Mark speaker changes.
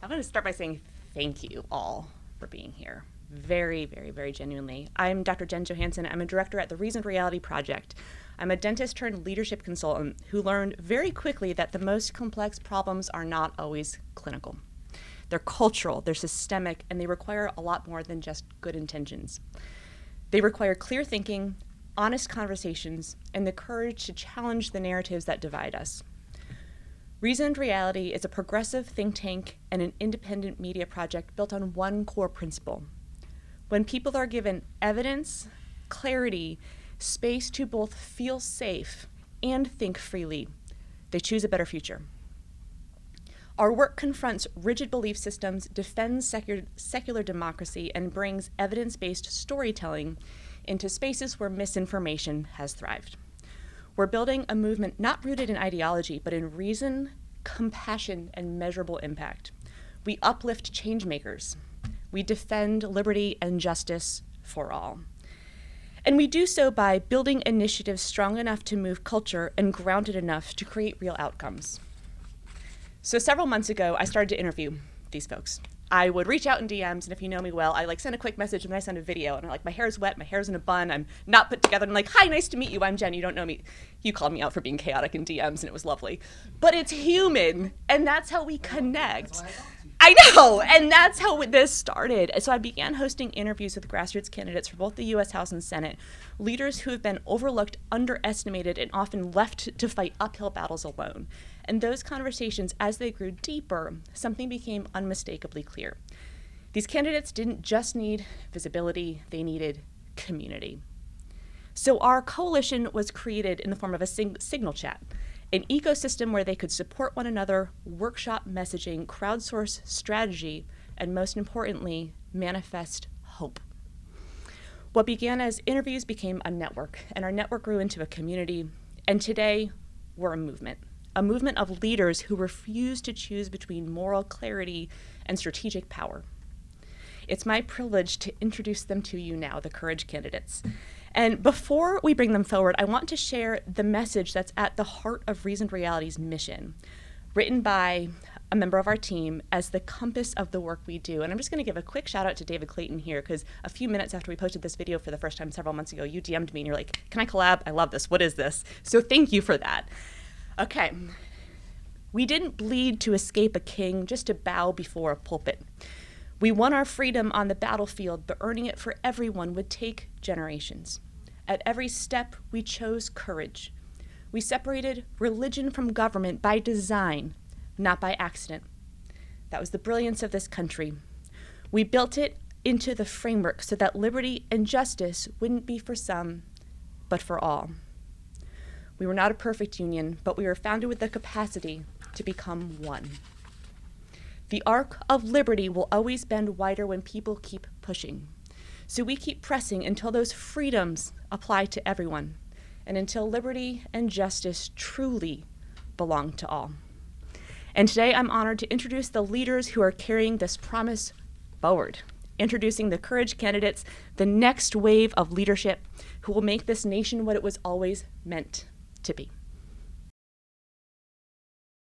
Speaker 1: I want to start by saying thank you all for being here. Very, very, very genuinely. I'm Dr. Jen Johannsen. I'm a director at the Reasoned Reality Project. I'm a dentist turned leadership consultant who learned very quickly that the most complex problems are not always clinical. They're cultural, they're systemic, and they require a lot more than just good intentions. They require clear thinking, honest conversations, and the courage to challenge the narratives that divide us. Reasoned Reality is a progressive think tank and an independent media project built on one core principle. When people are given evidence, clarity, space to both feel safe and think freely, they choose a better future. Our work confronts rigid belief systems, defends secular democracy, and brings evidence-based storytelling into spaces where misinformation has thrived. We're building a movement not rooted in ideology, but in reason, compassion, and measurable impact. We uplift change makers. We defend liberty and justice for all. And we do so by building initiatives strong enough to move culture and grounded enough to create real outcomes. So several months ago, I started to interview these folks. I would reach out in DMs, and if you know me well, I send a quick message and then I send a video, and I'm like, my hair's wet, my hair's in a bun, I'm not put together. I'm like, hi, nice to meet you, I'm Jen, you don't know me. You called me out for being chaotic in DMs, and it was lovely. But it's human, and that's how we connect. I know, and that's how this started. So I began hosting interviews with grassroots candidates for both the U.S. House and Senate, leaders who have been overlooked, underestimated, and often left to fight uphill battles alone. And those conversations, as they grew deeper, something became unmistakably clear. These candidates didn't just need visibility, they needed community. So our coalition was created in the form of a signal chat, an ecosystem where they could support one another, workshop messaging, crowdsource strategy, and most importantly, manifest hope. What began as interviews became a network, and our network grew into a community, and today we're a movement of leaders who refuse to choose between moral clarity and strategic power. It's my privilege to introduce them to you now, the Courage candidates. And before we bring them forward, I want to share the message that's at the heart of Reasoned Reality's mission, written by a member of our team as the compass of the work we do. And I'm just going to give a quick shout out to David Clayton here, because a few minutes after we posted this video for the first time several months ago, you DM'd me and you're like, can I collab? I love this. What is this? So thank you for that. Okay. We didn't bleed to escape a king, just to bow before a pulpit. We won our freedom on the battlefield, but earning it for everyone would take generations. At every step, we chose courage. We separated religion from government by design, not by accident. That was the brilliance of this country. We built it into the framework so that liberty and justice wouldn't be for some, but for all. We were not a perfect union, but we were founded with the capacity to become one. The arc of liberty will always bend wider when people keep pushing. So we keep pressing until those freedoms apply to everyone, and until liberty and justice truly belong to all. And today I'm honored to introduce the leaders who are carrying this promise forward, introducing the Courage candidates, the next wave of leadership who will make this nation what it was always meant to be.